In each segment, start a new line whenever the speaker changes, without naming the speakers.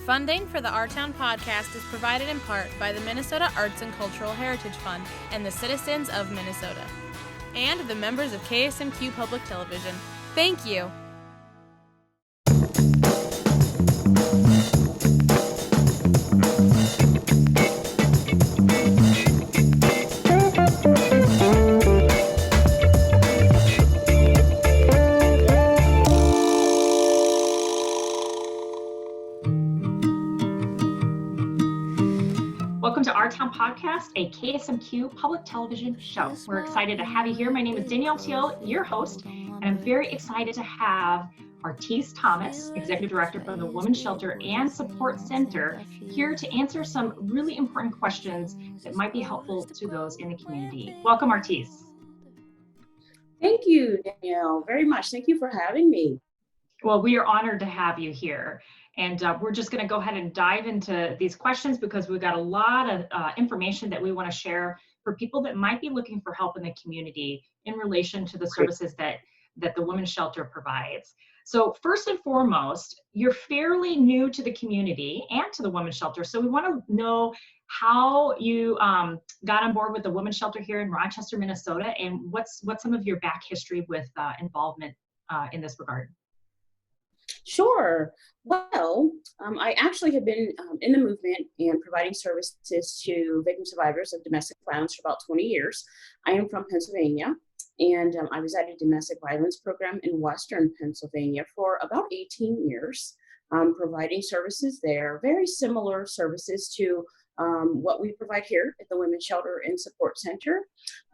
Funding for the Our Town podcast is provided in part by the Minnesota Arts and Cultural Heritage Fund and the citizens of Minnesota, and the members of KSMQ Public Television. Thank you.
Welcome to Our Town Podcast, a KSMQ Public Television show. We're excited to have you here. My name is Danielle Teal, your host, and I'm very excited to have Artyce Thomas, Executive Director for the Women's Shelter and Support Center, here to answer some really important questions that might be helpful to those in the community. Welcome, Artyce.
Thank you, Danielle, very much. Thank you for having me.
Well, we are honored to have you here. And we're just going to go ahead and dive into these questions because we've got a lot of information that we want to share for people that might be looking for help in the community in relation to the services that the Women's Shelter provides. So first and foremost, you're fairly new to the community and to the Women's Shelter. So we want to know how you got on board with the Women's Shelter here in Rochester, Minnesota, and what's some of your back history with involvement in this regard.
Sure. Well, I actually have been in the movement and providing services to victim survivors of domestic violence for about 20 years. I am from Pennsylvania, and I was at a domestic violence program in Western Pennsylvania for about 18 years, providing services there, very similar services to what we provide here at the Women's Shelter and Support Center.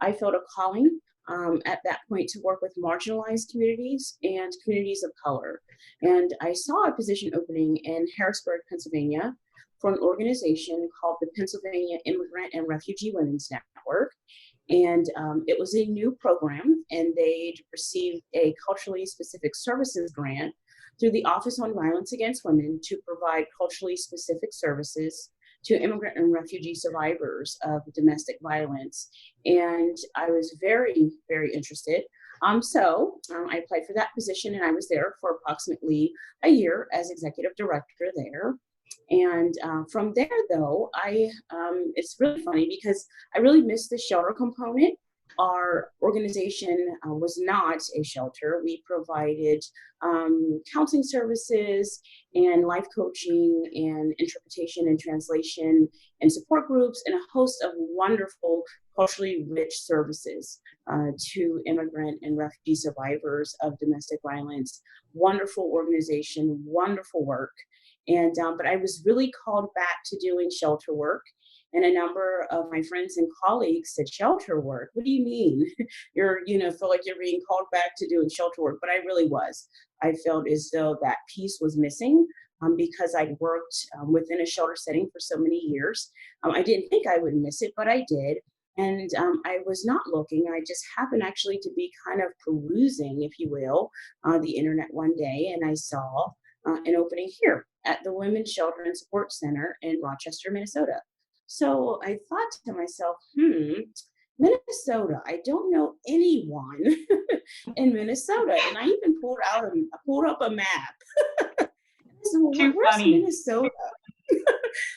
I felt a calling at that point to work with marginalized communities and communities of color. And I saw a position opening in Harrisburg, Pennsylvania for an organization called the Pennsylvania Immigrant and Refugee Women's Network. And it was a new program, and they'd received a culturally specific services grant through the Office on Violence Against Women to provide culturally specific services to immigrant and refugee survivors of domestic violence. And I was very, very interested. So I applied for that position, and I was there for approximately a year as executive director there. And from there, though, it's really funny because I really missed the shelter component. Our organization was not a shelter. We provided counseling services and life coaching and interpretation and translation and support groups and a host of wonderful culturally rich services to immigrant and refugee survivors of domestic violence. Wonderful organization, wonderful work. And but I was really called back to doing shelter work. And a number of my friends and colleagues said, shelter work? What do you mean? Feel like you're being called back to doing shelter work, but I really was. I felt as though that piece was missing because I'd worked within a shelter setting for so many years. I didn't think I would miss it, but I did. And I was not looking. I just happened actually to be kind of perusing, if you will, the internet one day, and I saw an opening here at the Women's Shelter and Support Center in Rochester, Minnesota. So I thought to myself, Minnesota, I don't know anyone in Minnesota. And I even pulled up a map. I said, well, where's Minnesota?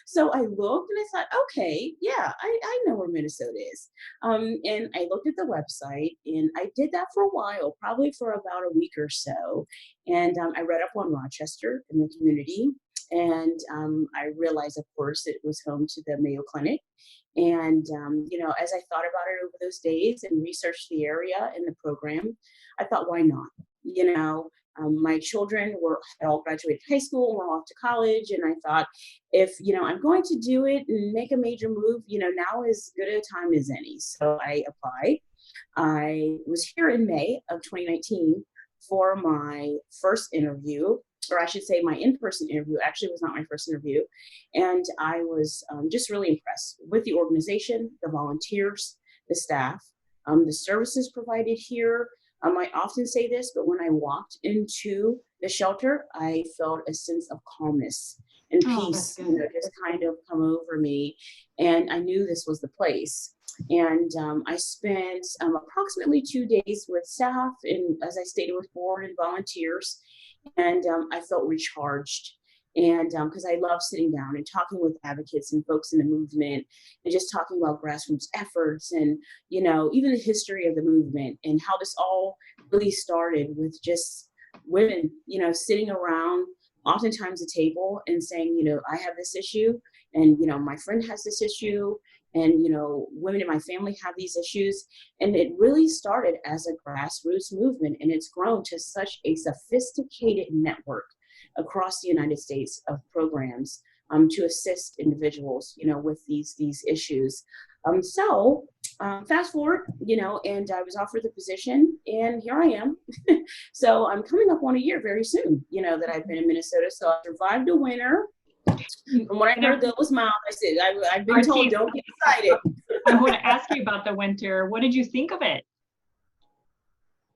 So I looked and I thought, okay, yeah, I know where Minnesota is. And I looked at the website, and I did that for a while, probably for about a week or so. And I read up on Rochester and the community. And I realized, of course, it was home to the Mayo Clinic. And, as I thought about it over those days and researched the area and the program, I thought, why not? My children had all graduated high school and were off to college. And I thought, if, I'm going to do it and make a major move, now is as good a time as any. So I applied. I was here in May of 2019 for my first interview, or I should say my in-person interview. Actually, was not my first interview. And I was just really impressed with the organization, the volunteers, the staff, the services provided here. I often say this, but when I walked into the shelter, I felt a sense of calmness and peace, just kind of come over me. And I knew this was the place. And I spent approximately 2 days with staff and, as I stated, with board and volunteers. And I felt recharged. And because I love sitting down and talking with advocates and folks in the movement and just talking about grassroots efforts and, even the history of the movement and how this all really started with just women, sitting around oftentimes a table and saying, I have this issue and, my friend has this issue and, women in my family have these issues. And it really started as a grassroots movement, and it's grown to such a sophisticated network across the United States of programs to assist individuals, with these issues. Fast forward, and I was offered the position, and here I am. So I'm coming up on a year very soon, that I've been in Minnesota. So I survived the winter. From what I heard, that was mild. I said, I've been told, don't get excited.
I want to ask you about the winter. What did you think of it?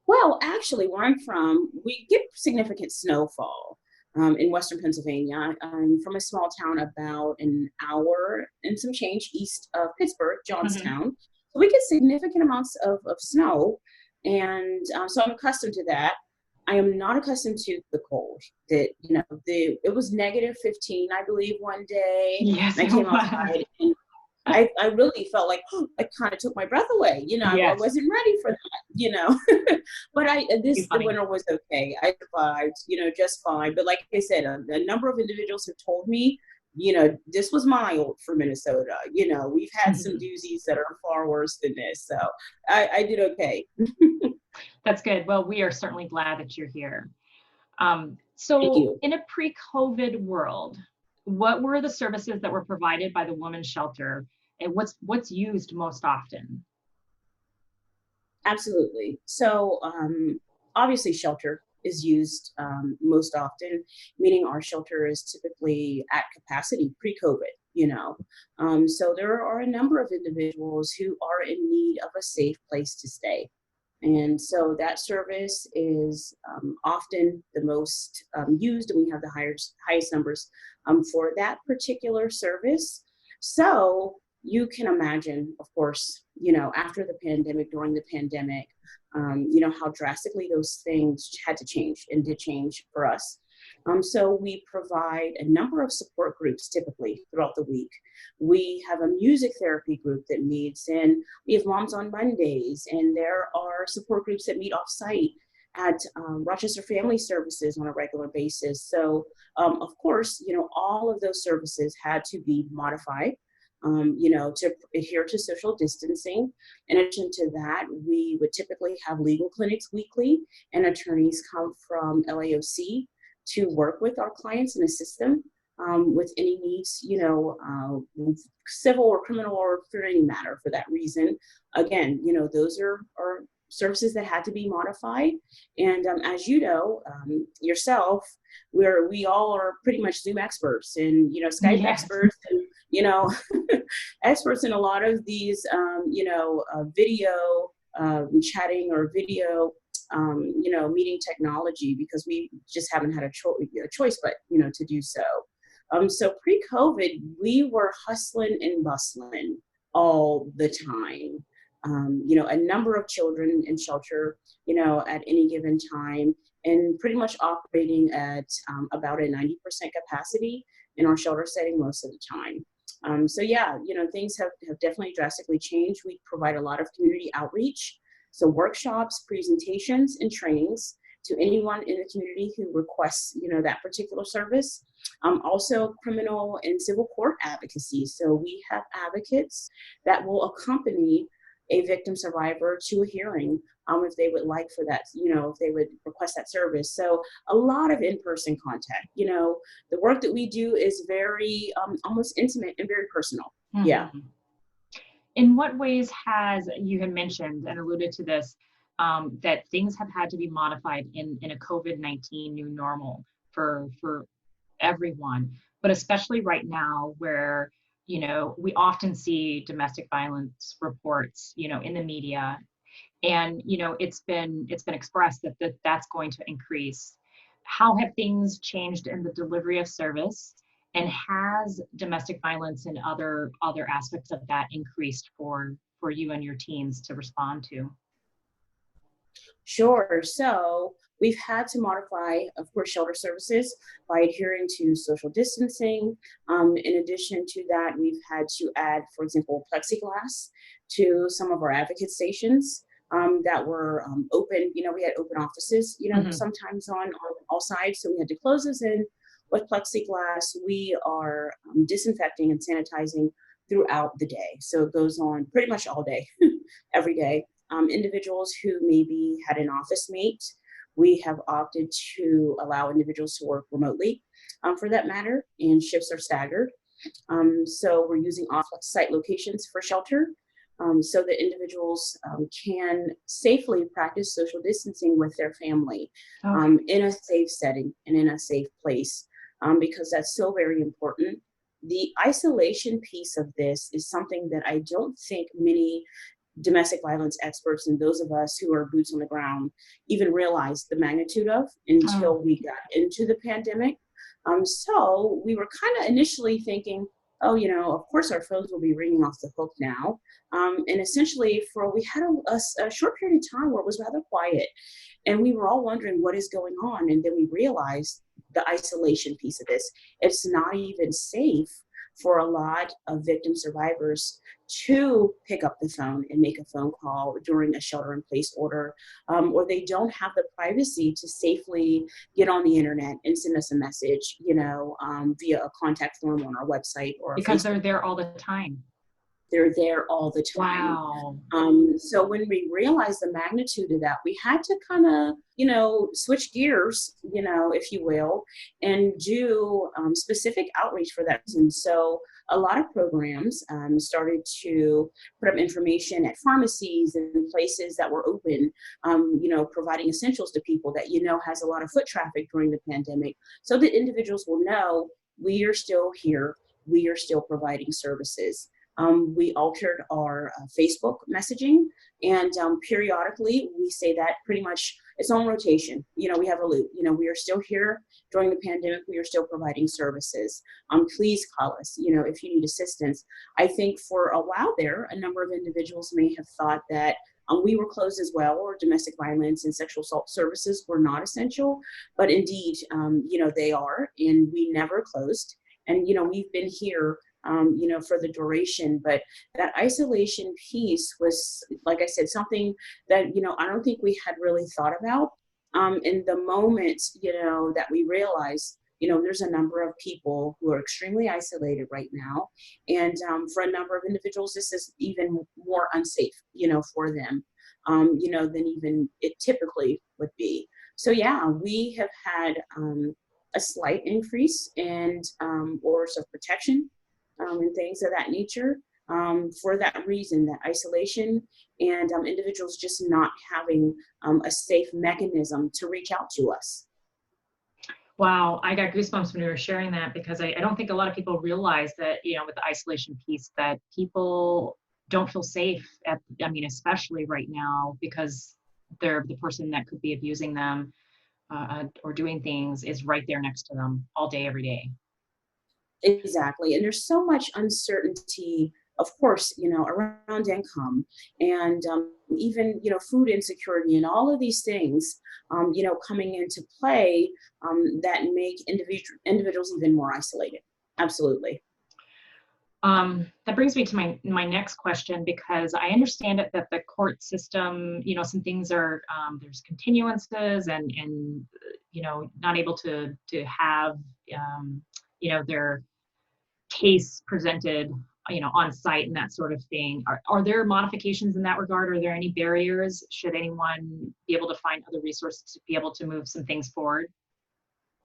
Well, actually, where I'm from, we get significant snowfall in Western Pennsylvania. I'm from a small town about an hour and some change east of Pittsburgh, Johnstown. Mm-hmm. So we get significant amounts of snow. And so I'm accustomed to that. I am not accustomed to the cold. That it was -15, I believe, one day.
Yes,
and I came outside, and I really felt like it kind of took my breath away. Yes. I wasn't ready for that. But the winter was okay. I survived, just fine. But like I said, a number of individuals have told me, this was mild for Minnesota. We've had some doozies that are far worse than this. So I did okay.
That's good. Well, we are certainly glad that you're here. So in a pre-COVID world, what were the services that were provided by the women's shelter, and what's used most often?
Absolutely. So obviously shelter is used most often, meaning our shelter is typically at capacity pre-COVID, so there are a number of individuals who are in need of a safe place to stay. And so that service is often the most used, and we have the highest numbers for that particular service. So you can imagine, of course, after the pandemic, during the pandemic, how drastically those things had to change and did change for us. So we provide a number of support groups typically throughout the week. We have a music therapy group that meets, and we have Moms on Mondays, and there are support groups that meet off-site at Rochester Family Services on a regular basis. So, of course, all of those services had to be modified, to adhere to social distancing. In addition to that, we would typically have legal clinics weekly, and attorneys come from LAOC to work with our clients and assist them with any needs, civil or criminal or for any matter for that reason. Again, those are services that had to be modified. And as you know, yourself, we all are pretty much Zoom experts and, Skype experts and, experts in a lot of these, video chatting or video meeting technology, because we just haven't had a choice but, to do so. So pre-COVID, we were hustling and bustling all the time. A number of children in shelter, at any given time, and pretty much operating at about a 90% capacity in our shelter setting most of the time. So yeah, things have definitely drastically changed. We provide a lot of community outreach. So workshops, presentations, and trainings to anyone in the community who requests, that particular service. Also criminal and civil court advocacy. So we have advocates that will accompany a victim survivor to a hearing if they would like for that, if they would request that service. So a lot of in-person contact. The work that we do is very almost intimate and very personal. Mm-hmm. Yeah.
In what ways you had mentioned and alluded to this, that things have had to be modified in a COVID-19 new normal for everyone, but especially right now where, we often see domestic violence reports, in the media, and, it's been expressed that that's going to increase. How have things changed in the delivery of service? And has domestic violence and other aspects of that increased for you and your teams to respond to?
Sure. So we've had to modify, of course, shelter services by adhering to social distancing. In addition to that, we've had to add, for example, plexiglass to some of our advocate stations that were open. We had open offices, sometimes on all sides. So we had to close those in with plexiglass. We are disinfecting and sanitizing throughout the day. So it goes on pretty much all day, every day. Individuals who maybe had an office mate, we have opted to allow individuals to work remotely for that matter, and shifts are staggered. So we're using off-site locations for shelter so that individuals can safely practice social distancing with their family in a safe setting and in a safe place, because that's so very important. The isolation piece of this is something that I don't think many domestic violence experts and those of us who are boots on the ground even realized the magnitude of until we got into the pandemic. So we were kind of initially thinking, oh, of course our phones will be ringing off the hook now. And essentially we had a short period of time where it was rather quiet, and we were all wondering what is going on. And then we realized the isolation piece of this. It's not even safe for a lot of victim survivors to pick up the phone and make a phone call during a shelter-in-place order, or they don't have the privacy to safely get on the internet and send us a message, via a contact form on our website or
because
Facebook.
they're there all the time.
They're there all the time.
Wow.
So when we realized the magnitude of that, we had to kind of, switch gears, if you will, and do specific outreach for that reason. So a lot of programs started to put up information at pharmacies and places that were open, providing essentials to people that, has a lot of foot traffic during the pandemic, so that individuals will know we are still here, we are still providing services. We altered our Facebook messaging, and periodically we say that pretty much it's on rotation. We have a loop. We are still here during the pandemic. We are still providing services. Please call us, if you need assistance. I think for a while there, a number of individuals may have thought that we were closed as well, or domestic violence and sexual assault services were not essential, but indeed, they are, and we never closed. And, we've been here for the duration, but that isolation piece was, like I said, something that, I don't think we had really thought about. In the moment, that we realized, there's a number of people who are extremely isolated right now. And for a number of individuals, this is even more unsafe, for them, than even it typically would be. So yeah, we have had a slight increase in orders of protection and things of that nature, for that reason, that isolation and individuals just not having a safe mechanism to reach out to us.
Wow, I got goosebumps when you were sharing that, because I don't think a lot of people realize that, with the isolation piece, that people don't feel safe especially right now, because the person that could be abusing them or doing things is right there next to them all day, every day.
Exactly. And there's so much uncertainty, of course, around income and even, food insecurity and all of these things, coming into play that make individuals even more isolated. Absolutely.
That brings me to my next question, because I understand that the court system, some things are, there's continuances and not able to have, their case presented, on site and that sort of thing. Are there modifications in that regard? Are there any barriers? Should anyone be able to find other resources to be able to move some things forward?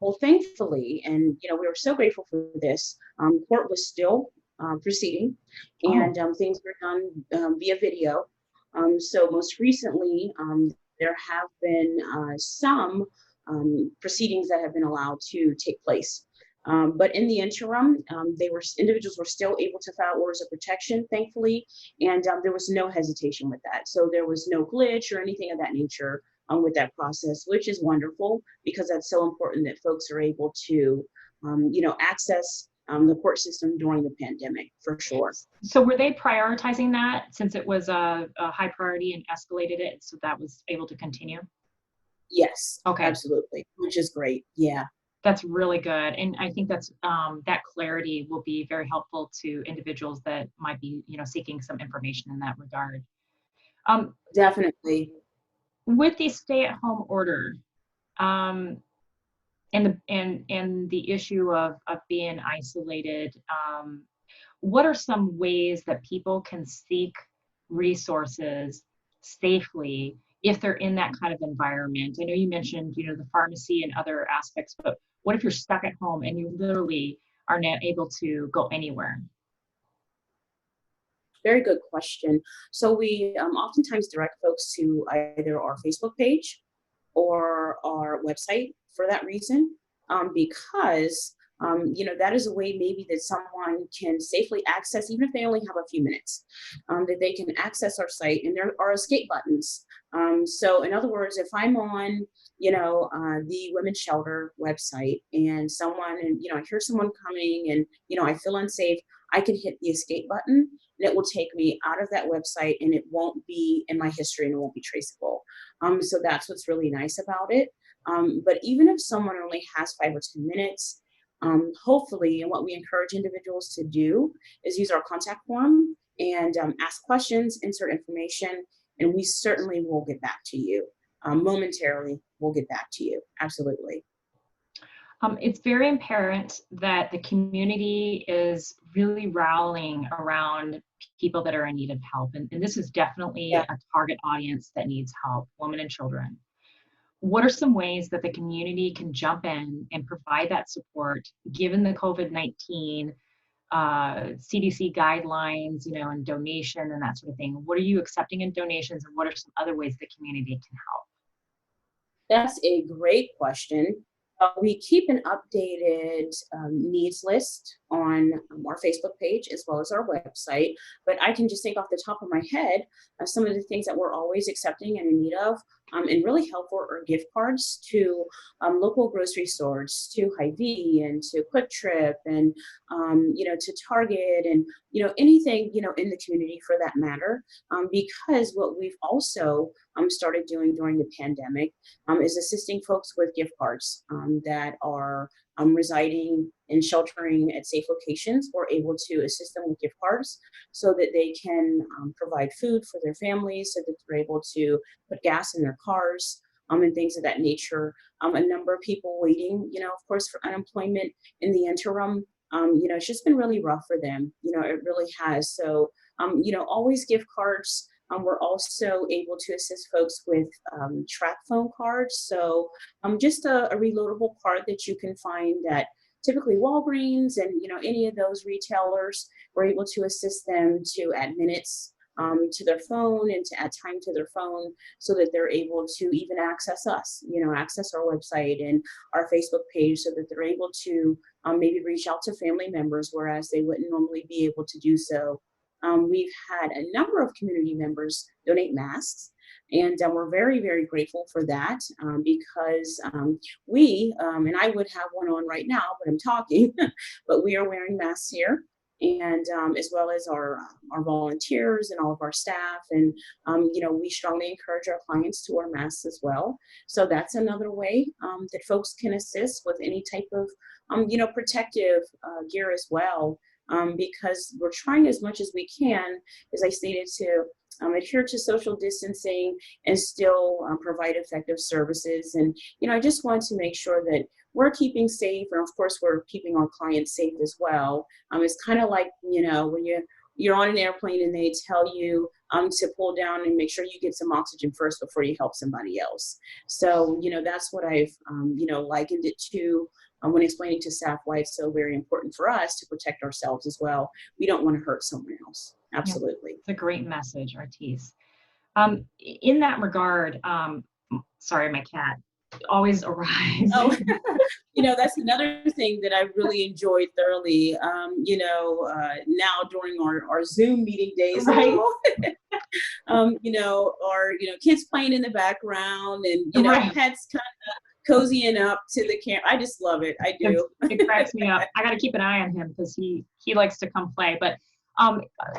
Well, thankfully, and we were so grateful for this, court was still proceeding, and things were done via video. So most recently, there have been some proceedings that have been allowed to take place. But in the interim, individuals were still able to file orders of protection, thankfully, and there was no hesitation with that. So there was no glitch or anything of that nature with that process, which is wonderful, because that's so important that folks are able to, access the court system during the pandemic, for sure.
So were they prioritizing that, since it was a high priority, and escalated it so that was able to continue?
Yes,
Okay.
absolutely, which is great. Yeah.
That's really good. And I think that's that clarity will be very helpful to individuals that might be, seeking some information in that regard. Um,
Definitely.
with the stay-at-home order, um, and the issue of being isolated, what are some ways that people can seek resources safely if they're in that kind of environment? I know you mentioned, the pharmacy and other aspects, but what if you're stuck at home and you literally are not able to go anywhere?
Very good question. So we oftentimes direct folks to either our Facebook page or our website for that reason, because that is a way maybe that someone can safely access, even if they only have a few minutes, that they can access our site, and there are escape buttons. So in other words, if I'm on, the women's shelter website and I hear someone coming and, I feel unsafe, I can hit the escape button and it will take me out of that website and it won't be in my history and it won't be traceable. So that's what's really nice about it. But even if someone only has 5 or 10 minutes, hopefully, and what we encourage individuals to do is use our contact form and ask questions, insert information, and we certainly will get back to you. Momentarily, we'll get back to you. Absolutely.
It's very apparent that the community is really rallying around people that are in need of help. And this is definitely
Yeah.
a target audience that needs help, women and children. What are some ways that the community can jump in and provide that support given the COVID-19 CDC guidelines, and donation and that sort of thing? What are you accepting in donations, and what are some other ways the community can help?
That's a great question. We keep an updated needs list on our Facebook page as well as our website, but I can just think off the top of my head some of the things that we're always accepting and in need of, and really helpful are gift cards to local grocery stores, to Hy-Vee and to Quick Trip and, to Target and, anything, in the community for that matter, because what we've also started doing during the pandemic is assisting folks with gift cards that are residing and sheltering at safe locations. We're able to assist them with gift cards so that they can provide food for their families, so that they're able to put gas in their cars and things of that nature. A number of people waiting, of course, for unemployment in the interim. It's just been really rough for them. It really has. So, always gift cards. We're also able to assist folks with track phone cards. So just a reloadable card that you can find at typically Walgreens and any of those retailers. We're able to assist them to add minutes to their phone and to add time to their phone so that they're able to even access us, access our website and our Facebook page so that they're able to maybe reach out to family members, whereas they wouldn't normally be able to do so. We've had a number of community members donate masks, and we're very, very grateful for that because and I would have one on right now, but I'm talking, but we are wearing masks here. And as well as our volunteers and all of our staff. And, we strongly encourage our clients to wear masks as well. So that's another way that folks can assist with any type of, protective gear as well. Because we're trying as much as we can, as I stated, to adhere to social distancing and still provide effective services. And, I just want to make sure that we're keeping safe. And of course, we're keeping our clients safe as well. It's kind of like, when you're on an airplane and they tell you to pull down and make sure you get some oxygen first before you help somebody else. So, that's what I've, likened it to when explaining to staff why it's so very important for us to protect ourselves as well. We don't want to hurt someone else. Absolutely.
Yeah, it's a great message, Artyce. In that regard, sorry, my cat always arrives.
Oh, that's another thing that I really enjoyed thoroughly. Now during our Zoom meeting days,
right.
Our kids playing in the background and
right.
pets kind of cozying up to the camera. I just love it. I do.
It cracks me up. I got to keep an eye on him because he likes to come play. But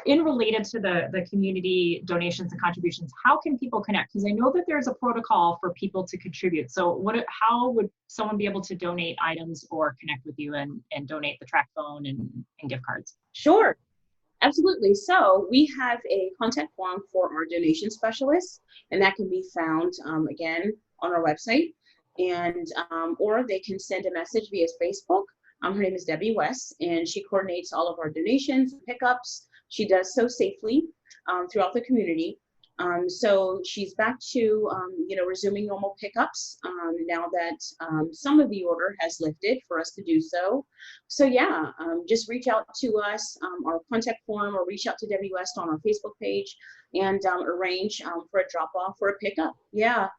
In related to the community donations and contributions, how can people connect? Because I know that there's a protocol for people to contribute. So how would someone be able to donate items or connect with you and donate the track phone and gift cards?
Sure. Absolutely. So we have a contact form for our donation specialists, and that can be found again on our website, and or they can send a message via Facebook. Her name is Debbie West, and she coordinates all of our donations, pickups. She does so safely throughout the community. So she's back to resuming normal pickups now that some of the order has lifted for us to do so. So yeah, just reach out to us, our contact form, or reach out to Debbie West on our Facebook page and arrange for a drop off or a pickup. Yeah.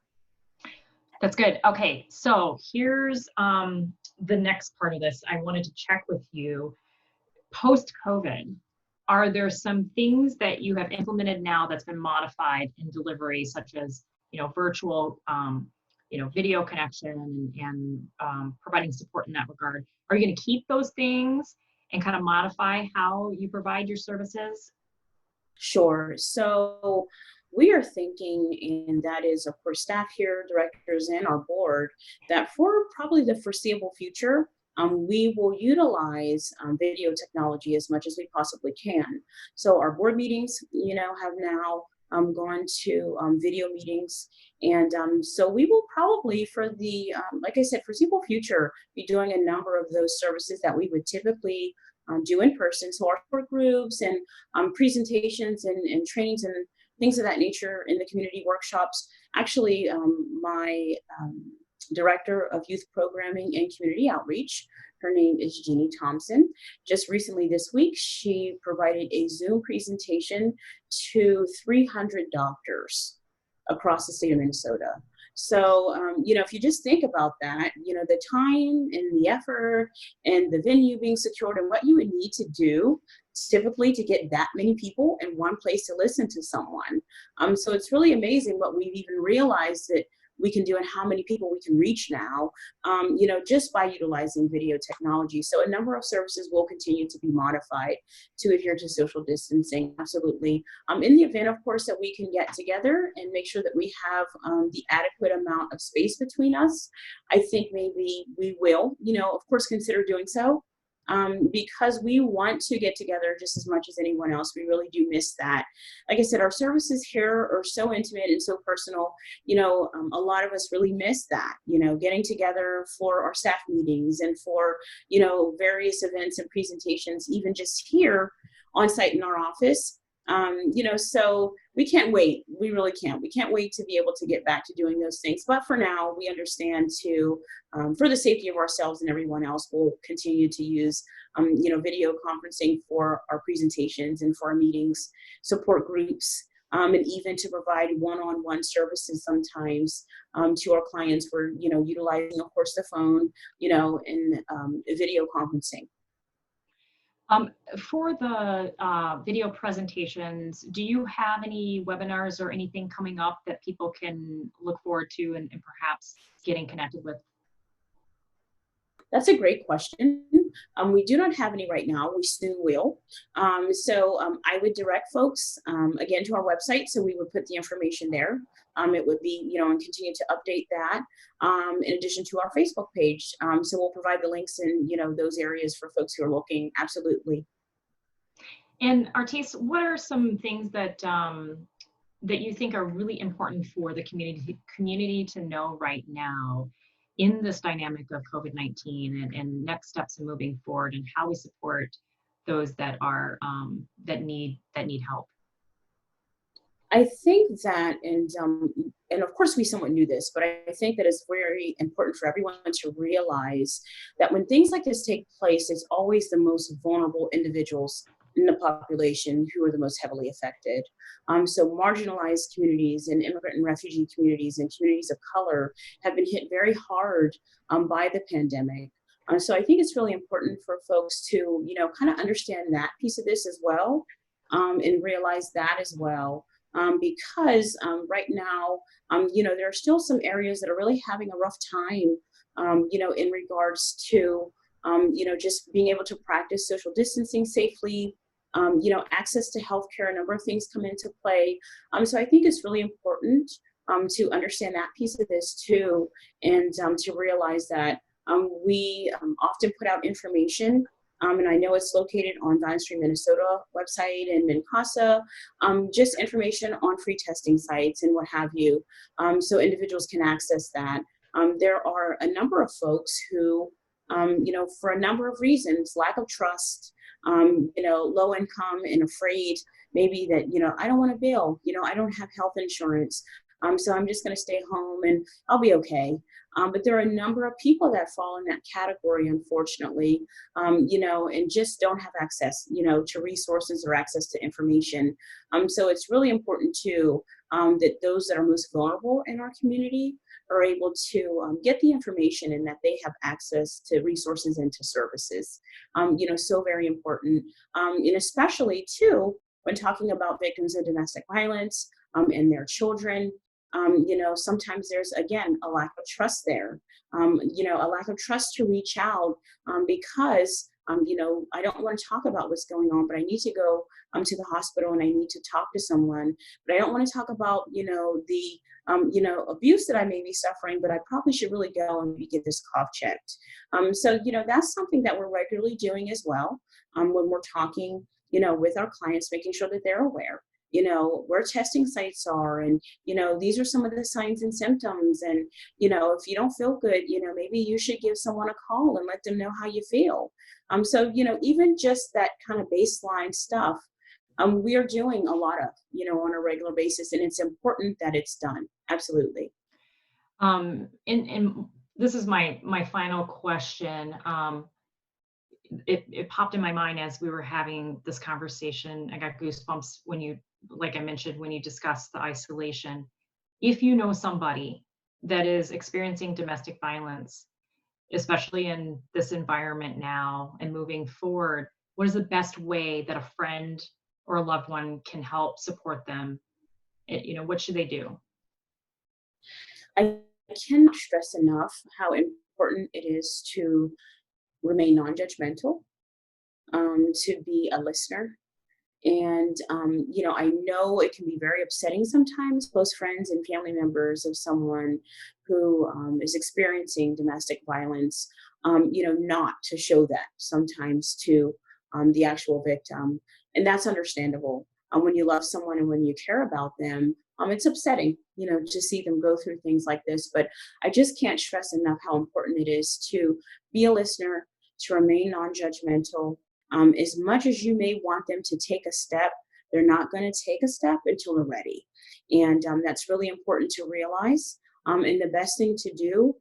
That's good. Okay, so here's the next part of this. I wanted to check with you. Post-COVID, are there some things that you have implemented now that's been modified in delivery, such as virtual video connection and providing support in that regard? Are you going to keep those things and kind of modify how you provide your services?
Sure. So we are thinking, and that is, of course, staff here, directors, and our board, that for probably the foreseeable future, we will utilize video technology as much as we possibly can. So our board meetings, have now gone to video meetings. And so we will probably, for the, like I said, foreseeable future, be doing a number of those services that we would typically do in person. So our support groups and presentations and trainings and things of that nature in the community workshops. Actually, my Director of Youth Programming and Community Outreach, her name is Jeannie Thompson. Just recently this week, she provided a Zoom presentation to 300 doctors across the state of Minnesota. So, if you just think about that, the time and the effort and the venue being secured and what you would need to do typically to get that many people in one place to listen to someone. So it's really amazing what we've even realized that we can do and how many people we can reach now, just by utilizing video technology. So a number of services will continue to be modified to adhere to social distancing, absolutely. In the event, of course, that we can get together and make sure that we have the adequate amount of space between us, I think maybe we will, of course, consider doing so. Because we want to get together just as much as anyone else. We really do miss that. Like I said, our services here are so intimate and so personal. A lot of us really miss that, getting together for our staff meetings and for, various events and presentations, even just here on site in our office. So we can't wait. We really can't. We can't wait to be able to get back to doing those things. But for now, we understand for the safety of ourselves and everyone else, we'll continue to use, video conferencing for our presentations and for our meetings, support groups, and even to provide one-on-one services sometimes to our clients. We're, utilizing, of course, the phone, and video conferencing.
For the video presentations, do you have any webinars or anything coming up that people can look forward to and perhaps getting connected with?
That's a great question. We do not have any right now. We soon will. I would direct folks, again, to our website. So we would put the information there. It would be, and continue to update that in addition to our Facebook page. So we'll provide the links in, those areas for folks who are looking. Absolutely.
And Artyce, what are some things that that you think are really important for the community to know right now in this dynamic of COVID-19 and next steps in moving forward, and how we support those that are that need help?
I think that, and of course we somewhat knew this, but I think that it's very important for everyone to realize that when things like this take place, it's always the most vulnerable individuals in the population who are the most heavily affected. So marginalized communities and immigrant and refugee communities and communities of color have been hit very hard by the pandemic. So I think it's really important for folks to, kind of understand that piece of this as well, and realize that as well. Because right now, there are still some areas that are really having a rough time, in regards to, just being able to practice social distancing safely, access to healthcare, a number of things come into play. So I think it's really important to understand that piece of this too, and to realize that we often put out information, and I know it's located on Stream Minnesota website and Mincasa, just information on free testing sites and what have you, so individuals can access that. There are a number of folks who, for a number of reasons, lack of trust, low income and afraid maybe that, I don't want to bill, I don't have health insurance. So I'm just going to stay home and I'll be okay. But there are a number of people that fall in that category, unfortunately, and just don't have access, to resources or access to information. So it's really important too, that those that are most vulnerable in our community are able to get the information and that they have access to resources and to services. So very important. And especially too, when talking about victims of domestic violence and their children, sometimes there's, again, a lack of trust there, a lack of trust to reach out because, I don't want to talk about what's going on, but I need to go to the hospital and I need to talk to someone, but I don't want to talk about, the abuse that I may be suffering, but I probably should really go and get this cough checked. So, that's something that we're regularly doing as well when we're talking, with our clients, making sure that they're aware, where testing sites are, and, these are some of the signs and symptoms. And, if you don't feel good, maybe you should give someone a call and let them know how you feel. So, even just that kind of baseline stuff, we are doing a lot of, on a regular basis, and it's important that it's done. Absolutely.
And this is my final question. It popped in my mind as we were having this conversation. I got goosebumps when you, like I mentioned, when you discussed the isolation. If you know somebody that is experiencing domestic violence, especially in this environment now and moving forward, what is the best way that a friend or a loved one can help support them? What should they do?
I cannot stress enough how important it is to remain non-judgmental, to be a listener. And, I know it can be very upsetting sometimes, close friends and family members of someone who is experiencing domestic violence, not to show that sometimes to the actual victim. And that's understandable. When you love someone and when you care about them, it's upsetting, to see them go through things like this. But I just can't stress enough how important it is to be a listener, to remain non-judgmental. As much as you may want them to take a step, they're not going to take a step until they're ready. And that's really important to realize. And the best thing to do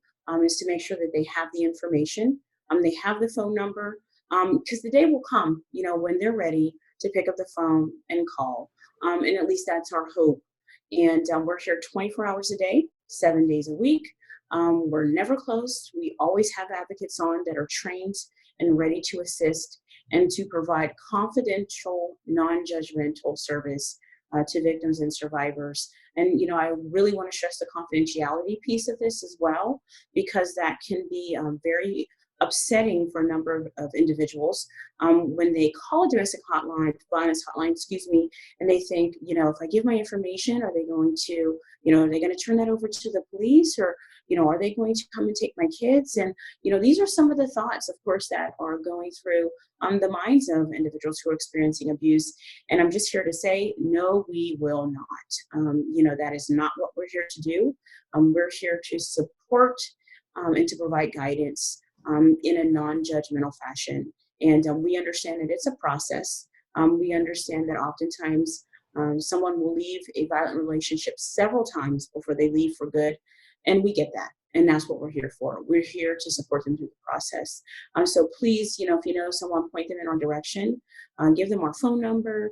is to make sure that they have the information, they have the phone number, because the day will come, when they're ready to pick up the phone and call. And at least that's our hope. And we're here 24 hours a day, 7 days a week. We're never closed. We always have advocates on that are trained and ready to assist and to provide confidential, non-judgmental service to victims and survivors. And, I really want to stress the confidentiality piece of this as well, because that can be very upsetting for a number of individuals when they call a domestic violence hotline, and they think, if I give my information, are they going to, are they going to turn that over to the police, or, are they going to come and take my kids? And, these are some of the thoughts, of course, that are going through the minds of individuals who are experiencing abuse. And I'm just here to say, no, we will not. That is not what we're here to do. We're here to support and to provide guidance in a non-judgmental fashion. And we understand that it's a process. We understand that oftentimes someone will leave a violent relationship several times before they leave for good. And we get that. And that's what we're here for. We're here to support them through the process. So please, if you know someone, point them in our direction, give them our phone number,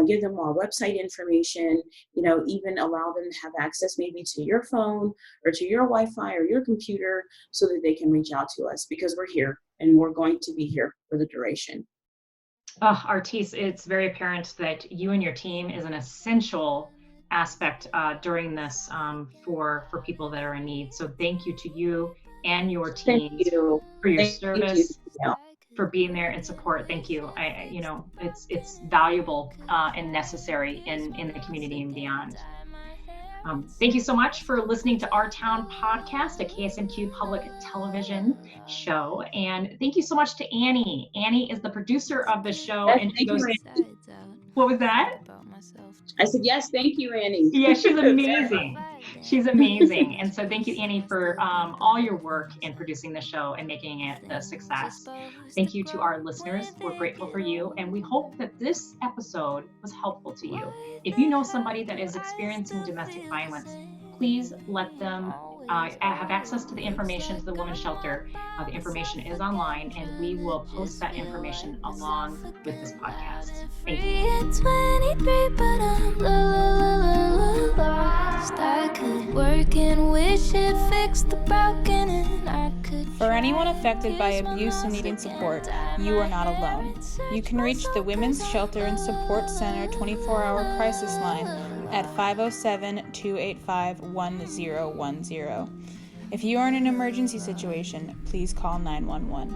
give them our website information, even allow them to have access maybe to your phone or to your Wi-Fi or your computer so that they can reach out to us, because we're here and we're going to be here for the duration.
Artyce, it's very apparent that you and your team is an essential aspect during this for people that are in need. So thank you to you and your team for your service. for being there and support. Thank you. It's valuable and necessary in the community and beyond. Thank you so much for listening to Our Town Podcast, a KSMQ Public Television show. And thank you so much to Annie. Annie is the producer of the show.
Yes,
and
thank you, Annie.
What was that?
I said, yes, thank you, Annie.
Yeah, she's amazing. She's amazing. And so thank you, Annie, for all your work in producing the show and making it a success. Thank you to our listeners. We're grateful for you. And we hope that this episode was helpful to you. If you know somebody that is experiencing domestic violence, please let them have access to the information to the women's shelter. The information is online, and we will post that information along with this podcast. Thank you. 23, but I'm lost. I could work and wish it fixed the broken, and I could.
For anyone affected by abuse and needing support, you are not alone. You can reach the Women's Shelter and Support Center 24-hour crisis line at 507-285-1010. If you are in an emergency situation, please call 911.